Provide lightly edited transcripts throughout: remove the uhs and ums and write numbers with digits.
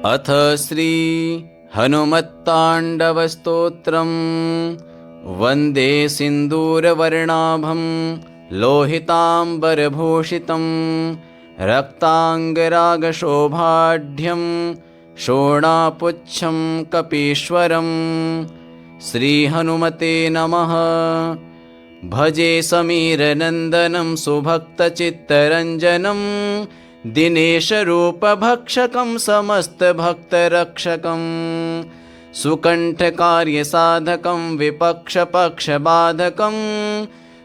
अथ श्री हनुमत्ताण्डवस्तोत्रम्। वन्दे सिन्दूरवर्णाभं लोहिताम्बरभूषितं रक्ताङ्गरागशोभाढ्यं शोणापुच्छं कपीश्वरम्। श्रीहनुमते नमः। भजे समीरनन्दनं सुभक्तचित्तरञ्जनं दिनेशरूपभक्षकं समस्तभक्तरक्षकं सुकण्ठकार्यसाधकं विपक्षपक्षबाधकं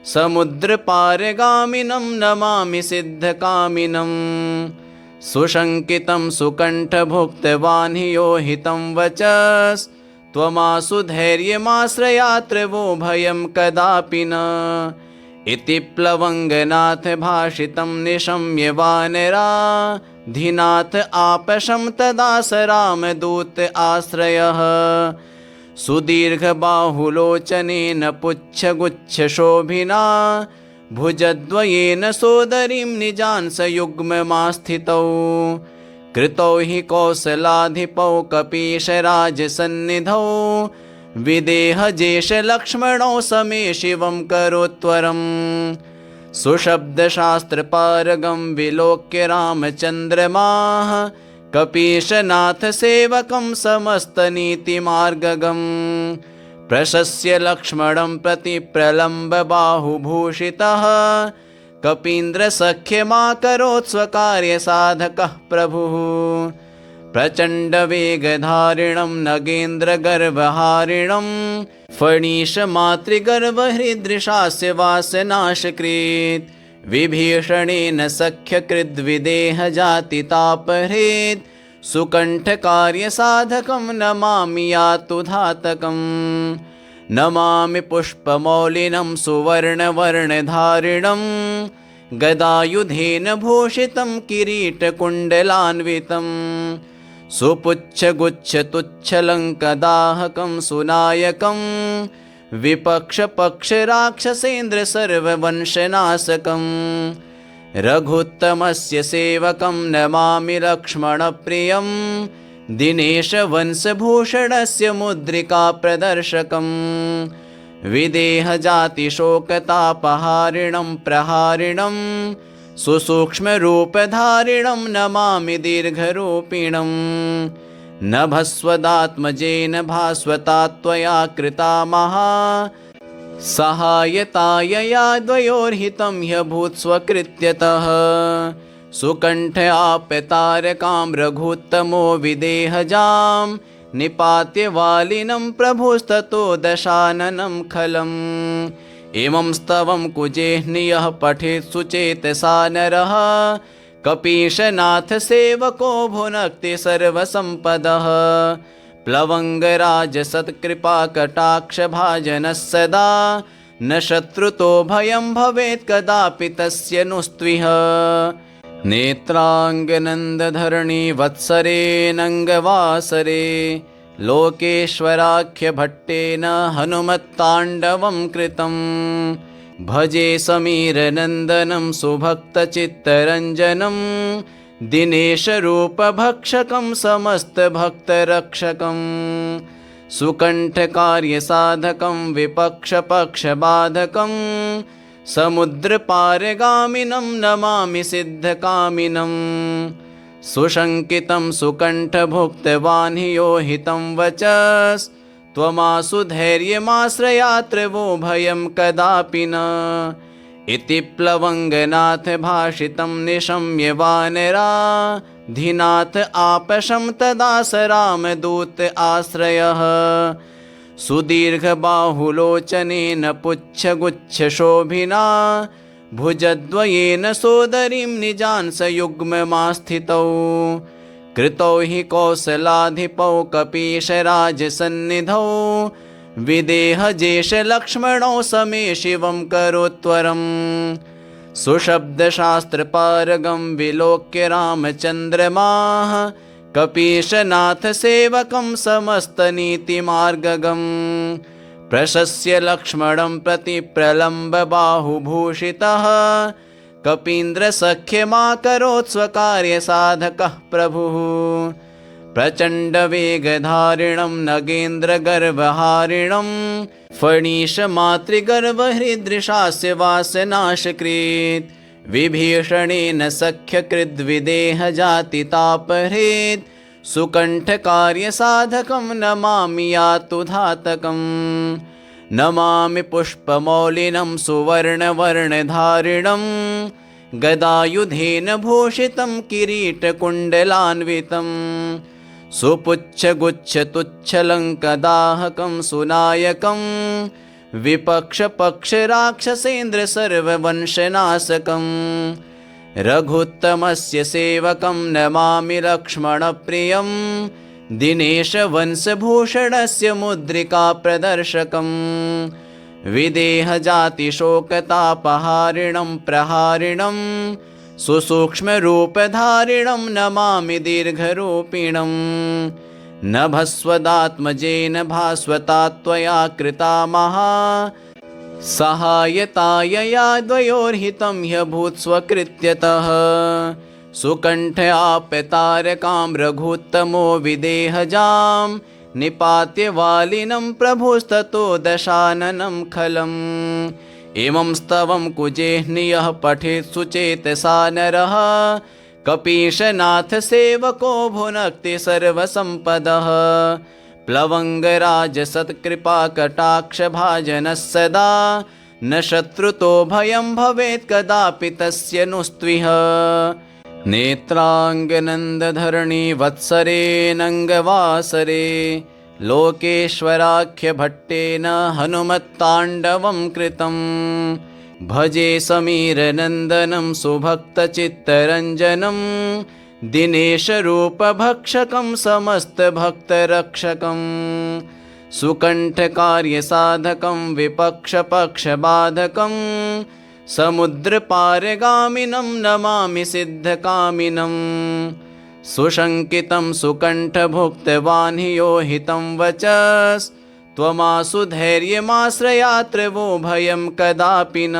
समुद्रपारगामिनं नमामि सिद्धकामिनं। सुशङ्कितं सुकण्ठभुक्तवान्हियोहितं वचस् त्वमासु धैर्यमाश्रयात्र वो भयं कदापि न। इति प्लवङ्गनाथ भाषितं निशम्य वानराधिनाथ आपशं तदा स रामदूत आश्रयः। सुदीर्घबाहुलोचनेन पुच्छगुच्छशोभिना भुजद्वयेन सोदरीं निजांसयुग्ममास्थितौ। कृतौ हि कौसलाधिपौ कपीशराजसन्निधौ विदेहजेशलक्ष्मणौ समे शिवं करोत्वरम्। सुशब्दशास्त्रपारगं विलोक्य रामचन्द्रमाः कपीशनाथसेवकं समस्तनीतिमार्गगम्। प्रशस्य लक्ष्मणं प्रति प्रलम्बबाहुभूषितः कपीन्द्रसख्यमाकरोत् स्वकार्यसाधकः प्रभुः। प्रचण्डवेगधारिणं नगेन्द्रगर्वहारिणं फणीशमातृगर्वहृदृशास्य वासनाशकृत् विभीषणेन सख्यकृद्विदेहजातितापहृत् सुकण्ठकार्यसाधकं नमामि यातुधातकम्। नमामि पुष्पमौलिनं सुवर्णवर्णधारिणं गदायुधेन भूषितं किरीटकुण्डलान्वितं सुपुच्छगुच्छतुच्छलङ्कदाहकं सुनायकं विपक्षपक्षराक्षसेन्द्र सर्ववंशनाशकं। रघुत्तमस्य सेवकं नमामि लक्ष्मणप्रियं दिनेशवंशभूषणस्य मुद्रिकाप्रदर्शकम्। विदेहजातिशोकतापहारिणं प्रहारिणं सुसूक्ष्मरूपधारिणं नमामि दीर्घरूपिणं। नभस्वदात्मजेन भास्वता त्वया कृता महा सहायतायया द्वयोर्हितं ह्यभूत् स्वकृत्यतः। सुकण्ठ आप्यतारकां रघुत्तमो विदेहजां निपात्य वालिनं प्रभुस्ततो दशाननं खलम्। इमं स्तवं कुजेह्नियः पठेत् सुचेतसा नरः कपीशनाथसेवको भुनक्ति सर्वसम्पदः। प्लवङ्गराजसत्कृपाकटाक्षभाजनः सदा न शत्रुतो भयं भवेत् कदापि तस्य नुस्त्विह। नेत्राङ्गनन्दधरणी वत्सरेऽनङ्गवासरे लोकेश्वराख्यभट्टेन हनुमत्ताण्डवं कृतं। भजे समीरनन्दनं सुभक्तचित्तरञ्जनं दिनेशरूपभक्षकं समस्तभक्तरक्षकं सुकण्ठकार्यसाधकं विपक्षपक्षबाधकं समुद्रपारगामिनं नमामि सिद्धकामिनं। सुशङ्कितं सुकण्ठभुक्तवान्हियोहितं वचस् त्वमासु धैर्यमाश्रयात्र वो भयं कदापि न। इति प्लवङ्गनाथ भाषितं निशम्य वानराधिनाथ आपशं तदा स रामदूत आश्रयः। सुदीर्घबाहुलोचनेन पुच्छगुच्छशोभिना भुजद्वयेन सोदरीं निजांसयुग्ममास्थितौ। कृतौ हि कौसलाधिपौ कपीशराजसन्निधौ विदेहजेशलक्ष्मणौ समे शिवं करोत्वरम्। सुशब्दशास्त्रपारगं विलोक्य रामचन्द्रमाः कपीशनाथसेवकं समस्तनीतिमार्गगम्। प्रशस्य लक्ष्मणं प्रति प्रलम्बबाहुभूषितः कपीन्द्रसख्यमाकरोत् स्वकार्यसाधकः प्रभुः। प्रचण्डवेगधारिणं नगेन्द्रगर्वहारिणं फणीशमातृगर्वहृदृशास्य वासनाशकृत् विभीषणेन सख्यकृद्विदेहजातितापहृत् सुकण्ठकार्यसाधकं नमामि यातुधातकम् नमामि पुष्पमौलिनं सुवर्णवर्णधारिणं गदायुधेन भूषितं किरीटकुण्डलान्वितं सुपुच्छगुच्छतुच्छलङ्कदाहकं सुनायकं विपक्षपक्षराक्षसेन्द्र सर्ववंशनाशकं रघुत्तमस्य सेवकं नमामि लक्ष्मणप्रियं दिनेशवंशभूषणस्य मुद्रिकाप्रदर्शकं विदेहजातिशोकतापहारिणं प्रहारिणं सुसूक्ष्मरूपधारिणं नमामि दीर्घरूपिणं नभस्वदात्मजेन भास्वता त्वया कृता महा सहायतायया द्वयोर्हितं ह्यभूत् स्वकृत्यतः सुकण्ठयाप्यतारकां रघुत्तमो विदेहजां निपात्य वालिनं प्रभुस्ततो दशाननं खलम् इमं स्तवं कुजेह्नियः पठेत् सुचेतसा नरः कपीशनाथसेवको भुनक्ति सर्वसम्पदः प्लवङ्गराजसत्कृपाकटाक्षभाजनः सदा न शत्रुतो भयं भवेत् कदापि तस्य नुस्त्विह नेत्राङ्गनन्दधरणी वत्सरेऽनङ्गवासरे लोकेश्वराख्यभट्टेन हनुमत्ताण्डवं कृतं भजे समीरनन्दनं सुभक्तचित्तरञ्जनं दिनेशरूपभक्षकं समस्तभक्तरक्षकं सुकण्ठकार्यसाधकं विपक्षपक्षबाधकं समुद्रपारगामिनं नमामि सिद्धकामिनं सुशङ्कितं सुकण्ठभुक्तवान् हि यो हितं वचस्त्वमासु धैर्यमाश्रयात्र वो भयं कदापि न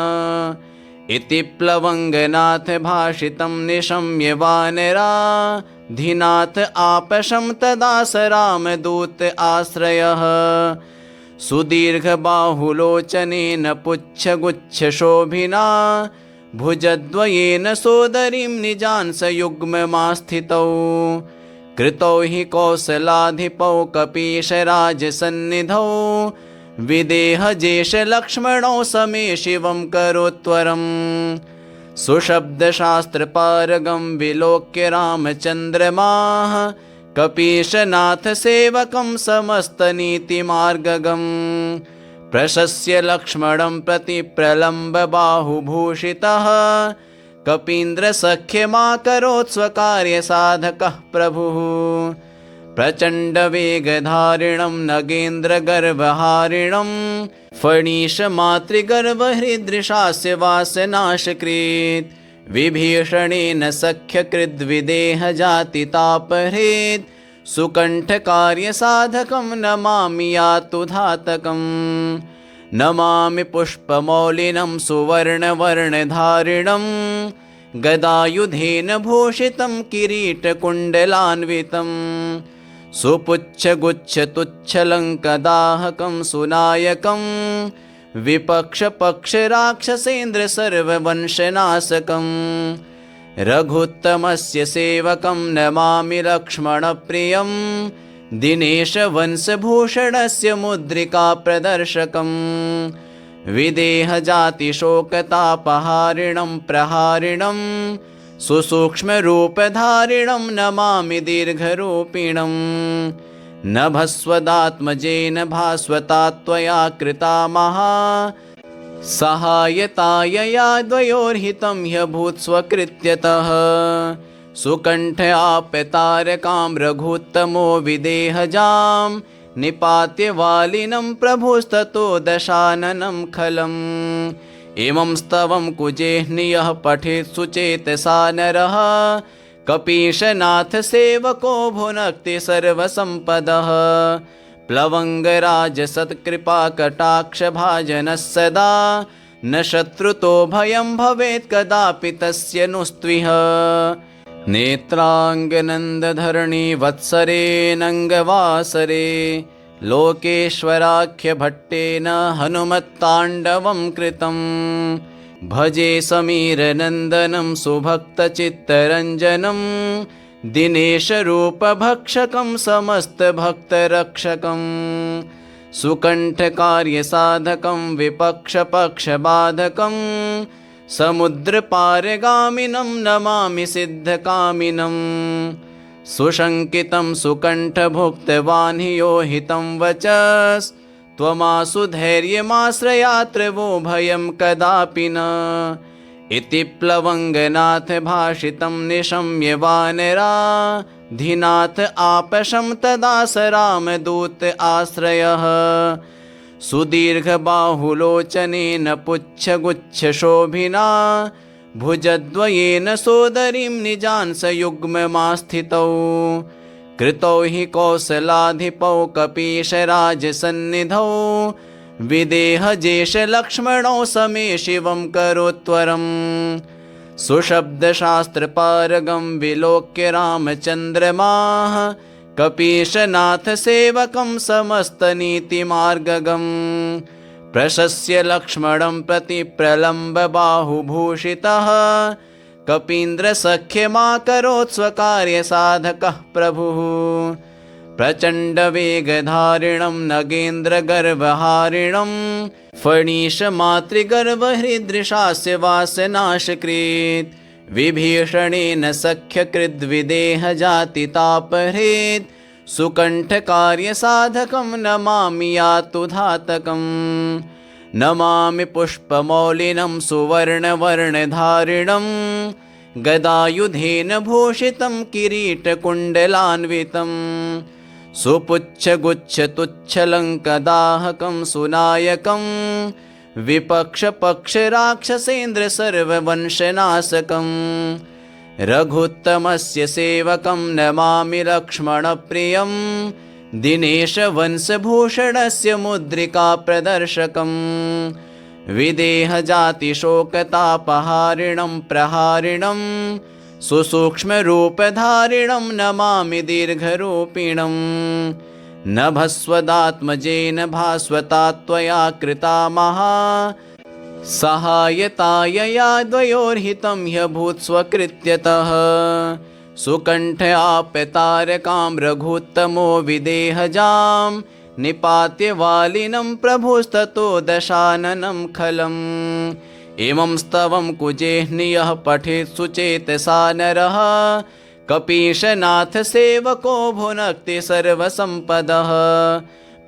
इति प्लवङ्गनाथ भाषितं निशम्य वानराधिनाथ आपशं तदा स रामदूत आश्रयः सुदीर्घबाहुलोचनेन पुच्छगुच्छशोभिना भुजद्वयेन सोदरीं निजांसयुग्ममास्थितौ कृतौ हि कौसलाधिपौ कपीशराजसन्निधौ विदेहजेशलक्ष्मणौ समे शिवं करोत्वरम् सुशब्दशास्त्रपारगं विलोक्य रामचन्द्रमाः कपीशनाथसेवकं समस्तनीतिमार्गगं प्रशस्य लक्ष्मणं प्रति प्रलम्बबाहुभूषितः कपीन्द्रसख्यमाकरोत् स्वकार्यसाधकः प्रभुः प्रचण्डवेगधारिणं नगेन्द्रगर्वहारिणं फणीशमातृगर्वहृदृशास्य वासनाशकृत् विभीषणेन सख्यकृद्विदेहजातितापहृत् सुकण्ठकार्यसाधकं नमामि यातुधातकं नमामि पुष्पमौलिनं सुवर्णवर्णधारिणं गदायुधेन भूषितं किरीटकुण्डलान्वितं सुपुच्छगुच्छतुच्छलङ्कदाहकं सुनायकं विपक्षपक्षराक्षसेन्द्र सर्ववंशनाशकं रघुत्तमस्य सेवकं नमामि लक्ष्मणप्रियं दिनेशवंशभूषणस्य मुद्रिकाप्रदर्शकं विदेहजातिशोकतापहारिणं प्रहारिणं सुसूक्ष्मरूपधारिणं नमामि दीर्घरूपिणं नभस्वदात्मजेन भास्वता त्वया कृता महा सहायतायया द्वयोर्हितं ह्यभूत् स्वकृत्यतः सुकण्ठयाप्यतारकां रघुत्तमो विदेहजां निपात्य वालिनं प्रभुस्ततो दशाननं खलम् इमं स्तवं कुजेह्नियः पठेत् सुचेतसा नरः कपीशनाथसेवको भुनक्ति सर्वसम्पदः प्लवङ्गराजसत्कृपाकटाक्षभाजनः सदा न शत्रुतो भयं भवेत् कदापि तस्य नुस्त्विह नेत्राङ्गनन्दधरणी वत्सरेऽनङ्गवासरे लोकेश्वराख्यभट्टेन हनुमत्ताण्डवं कृतम्। भजे समीरनन्दनं सुभक्तचित्तरञ्जनं दिनेशरूपभक्षकं समस्तभक्तरक्षकं। सुकण्ठकार्यसाधकं विपक्षपक्षबाधकं समुद्रपारगामिनं नमामि सिद्धकामिनं। सुशङ्कितं सुकण्ठभुक्तवान् हि यो हितं वचस् त्वमासु धैर्यमाश्रयात्र वो भयं कदापि न। इति प्लवङ्गनाथ भाषितं निशम्य वानराधिनाथ आपशं तदा स रामदूत आश्रयः। सुदीर्घबाहुलोचनेन पुच्छगुच्छशोभिना भुजद्वयेन सोदरीं निजान् सयुग्ममास्थितौ। कृतौ हि कौसलाधिपौ कपीशराजसन्निधौ विदेहजेशलक्ष्मणौ समे शिवं करोत्वरम्। सुशब्दशास्त्रपारगं विलोक्य रामचन्द्रमाः कपीशनाथसेवकं समस्तनीतिमार्गगम्। प्रशस्य लक्ष्मणं प्रति प्रलम्बबाहुभूषितः कपीन्द्रसख्यमाकरोत् स्वकार्यसाधकः प्रभुः। प्रचण्डवेगधारिणं नगेन्द्रगर्वहारिणं फणीशमातृगर्वहृदृशास्य वासनाशकृत्। विभीषणेन सख्यकृद्विदेहजातितापहृत् सुकण्ठकार्यसाधकं नमामि यातुधातकम्। नमामि पुष्पमौलिनं सुवर्णवर्णधारिणं गदायुधेन भूषितं किरीटकुण्डलान्वितं। सुपुच्छगुच्छतुच्छलङ्कदाहकं सुनायकं विपक्षपक्षराक्षसेन्द्र सर्ववंशनाशकं। रघुत्तमस्य सेवकं नमामि लक्ष्मणप्रियं दिनेशवंशभूषणस्य मुद्रिकाप्रदर्शकं। विदेहजातिशोकतापहारिणं प्रहारिणं सुसूक्ष्मरूपधारिणं नमामि दीर्घरूपिणं। नभस्वदात्मजेन भास्वता त्वया कृता महा सहायतायया द्वयोर्हितं ह्यभूत् स्वकृत्यतः। सुकण्ठ आप्यतारकां रघुत्तमो विदेहजां निपात्य वालिनं प्रभुस्ततो दशाननं खलम्। इमं स्तवं कुजेह्नियः पठेत् सुचेतसा नरः कपीशनाथसेवको भुनक्ति सर्वसम्पदः।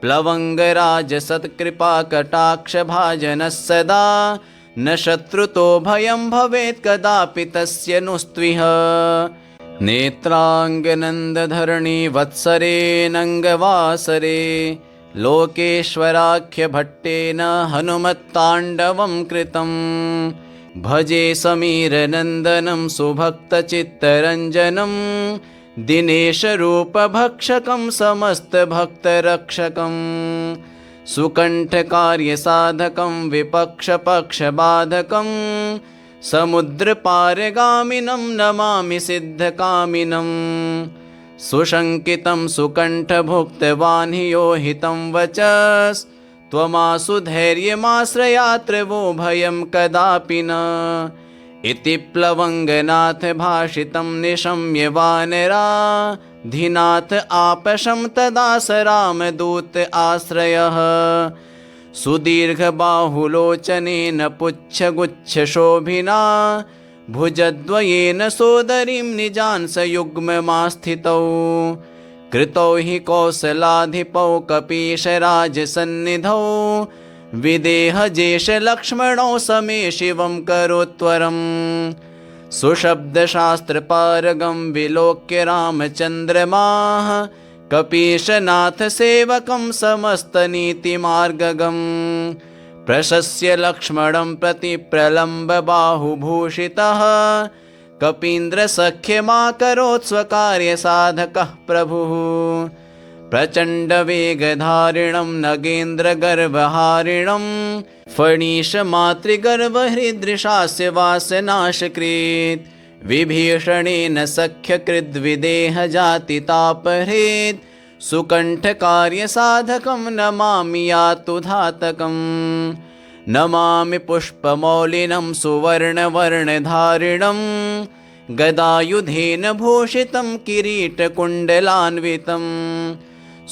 प्लवङ्गराजसत्कृपाकटाक्षभाजनः सदा न शत्रुतो भयं भवेत् कदापि तस्य नुस्त्विह। नेत्राङ्गनन्दधरणी वत्सरेऽनङ्गवासरे लोकेश्वराख्यभट्टेन हनुमत्ताण्डवं कृतम्। भजे समीरनन्दनं सुभक्तचित्तरञ्जनं दिनेशरूपभक्षकं समस्तभक्तरक्षकं। सुकण्ठकार्यसाधकं विपक्षपक्षबाधकं समुद्रपारगामिनं नमामि सिद्धकामिनं। सुशङ्कितं सुकण्ठभुक्तवान् हि यो हितं वचस् त्वमासु धैर्यमाश्रयात्र वो भयं कदापि न। इति प्लवङ्गनाथ भाषितं निशम्य वानराधिनाथ आपशं तदा स रामदूत आश्रयः। सुदीर्घबाहुलोचनेन पुच्छगुच्छशोभिना भुजद्वयेन सोदरीं निजान् सयुग्ममास्थितौ। कृतौ हि कौसलाधिपौ कपीशराजसन्निधौ विदेहजेशलक्ष्मणौ समे शिवं करोत्वरम्। सुशब्दशास्त्रपारगं विलोक्य रामचन्द्रमाः कपीशनाथसेवकं समस्तनीतिमार्गगम्। प्रशस्य लक्ष्मणं प्रति प्रलम्बबाहुभूषितः कपीन्द्रसख्यमाकरोत् स्वकार्यसाधकः प्रभुः। प्रचण्डवेगधारिणं नगेन्द्रगर्वहारिणं फणीशमातृगर्वहृदृशास्य वासनाशकृत्। विभीषणेन सख्यकृद्विदेहजातितापहृत् सुकण्ठकार्यसाधकं नमामि यातुधातकम् नमामि पुष्पमौलिनं सुवर्णवर्णधारिणं गदायुधेन भूषितं किरीटकुण्डलान्वितं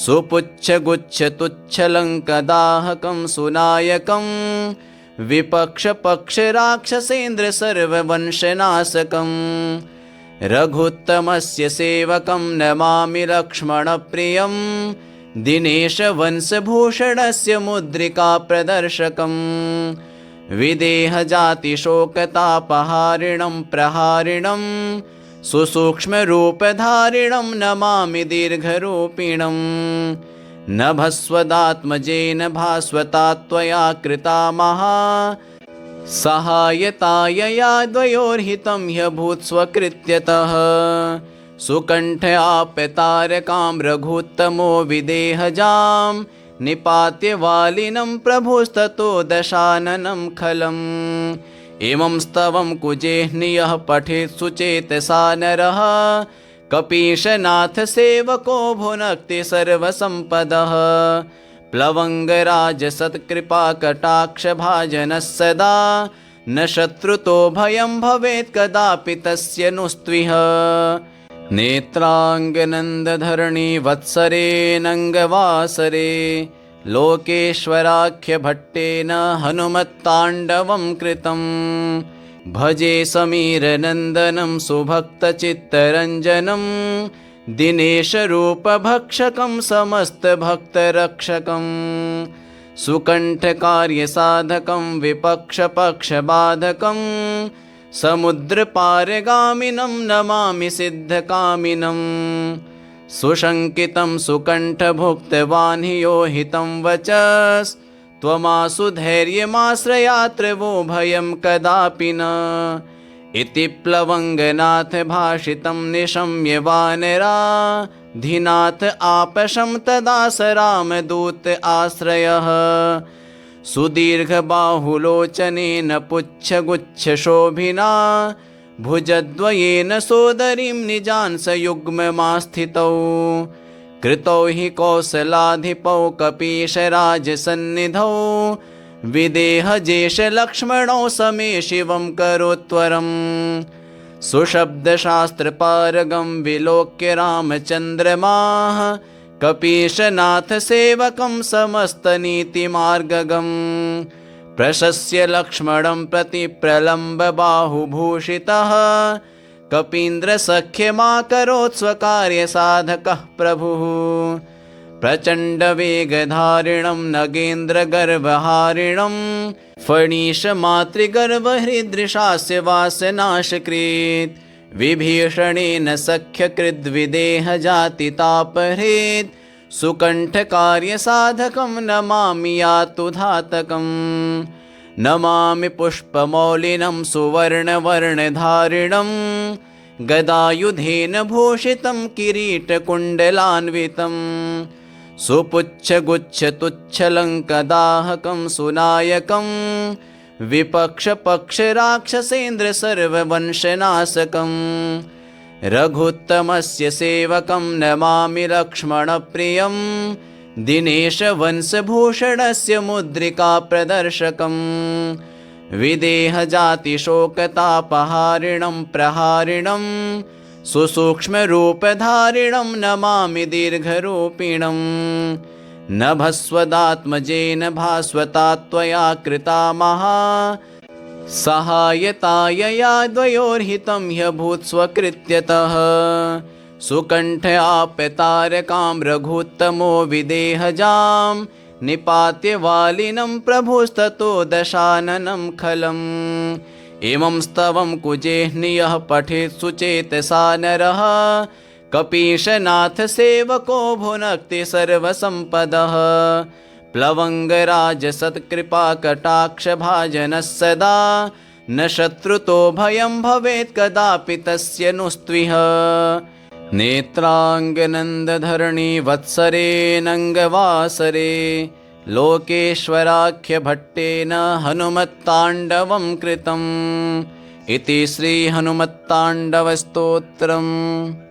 सुपुच्छगुच्छतुच्छलङ्कदाहकं सुनायकं विपक्षपक्षराक्षसेन्द्र सर्ववंशनाशकं रघुत्तमस्य सेवकं नमामि लक्ष्मणप्रियं दिनेशवंशभूषणस्य मुद्रिका प्रदर्शकं विदेहजातिशोकतापहारिणं प्रहारिणं सुसूक्ष्मरूपधारिणं नमामि दीर्घरूपिणं नभस्वदात्मजेन भास्वता त्वया कृता महा सहायतायया द्वयोर्हितं ह्यभूत् स्वकृत्यतः सुकण्ठयाप्यतारकां रघुत्तमो विदेहजां निपात्य वालिनं प्रभुस्ततो दशाननं खलम् इमं स्तवं कुजेह्नियः पठेत् सुचेतसा नरः कपीशनाथ सेवको भुनक्ति सर्वसम्पदः प्लवङ्गराजसत्कृपाकटाक्षभाजनः सदा न शत्रुतो भयं भवेत् कदापि तस्य नुस्त्विह नेत्राङ्गनन्दधरणी वत्सरेऽनङ्गवासरे लोकेश्वराख्यभट्टेन हनुमत्ताण्डवं कृतं भजे समीरनन्दनं सुभक्तचित्तरञ्जनं दिनेशरूपभक्षकं समस्तभक्तरक्षकं सुकण्ठकार्यसाधकं विपक्षपक्षबाधकं समुद्रपारगामिनं नमामि सिद्धकामिनं सुशङ्कितं सुकण्ठभुक्तवान् हि यो हितं वचस् त्वमासु धैर्यमाश्रयात्र वो भयं कदापि न इति प्लवङ्गनाथ भाषितं निशम्य वानराधिनाथ आपशं तदा स रामदूत आश्रयः सुदीर्घबाहुलोचनेन पुच्छगुच्छशोभिना भुजद्वयेन सोदरीं निजान् सयुग्ममास्थितौ कृतौ हि कौसलाधिपौ कपीशराजसन्निधौ विदेहजेशलक्ष्मणौ समे शिवं करोत्वरम् सुशब्दशास्त्रपारगं विलोक्य रामचन्द्रमाः कपीशनाथसेवकं समस्तनीतिमार्गगम् प्रशस्य लक्ष्मणं प्रति प्रलम्बबाहुभूषितः कपीन्द्रसख्यमाकरोत् स्वकार्यसाधकः प्रभुः प्रचण्डवेगधारिणं नगेन्द्रगर्वहारिणं फणीशमातृगर्वहृदृशास्य वासनाशकृत् विभीषणेन सख्यकृद्विदेहजातितापहृत् सुकण्ठकार्यसाधकं नमामि यातुधातकं नमामि पुष्पमौलिनं सुवर्णवर्णधारिणं गदायुधेन भूषितं किरीटकुण्डलान्वितं सुपुच्छगुच्छतुच्छलङ्कदाहकं सुनायकं विपक्षपक्षराक्षसेन्द्र सर्ववंशनाशकं रघुत्तमस्य सेवकं नमामि लक्ष्मणप्रियं दिनेशवंशभूषणस्य मुद्रिका प्रदर्शकं विदेहजातिशोकतापहारिणं प्रहारिणं सुसूक्ष्मरूपधारिणं नमामि दीर्घरूपिणं नभस्वदात्मजेन भास्वता त्वया कृता महा सहायतायया द्वयोर्हितं ह्यभूत् स्वकृत्यतः सुकण्ठयाप्यतारकां रघुत्तमो विदेहजां निपात्य वालिनं प्रभुस्ततो दशाननं खलम् इमं स्तवं कुजेह्नियः पठेत् सुचेतसा नरः कपीशनाथ सेवको भुनक्ति सर्वसम्पदः प्लवङ्गराजसत्कृपाकटाक्षभाजनः सदा न शत्रुतो भयं भवेत् कदापि तस्य नुस्त्विह नेत्राङ्गनन्दधरणी वत्सरेऽनङ्गवासरे लोकेश्वराख्यभट्टेन हनुमत्ताण्डवं कृतम् इति श्रीहनुमत्ताण्डवस्तोत्रम्।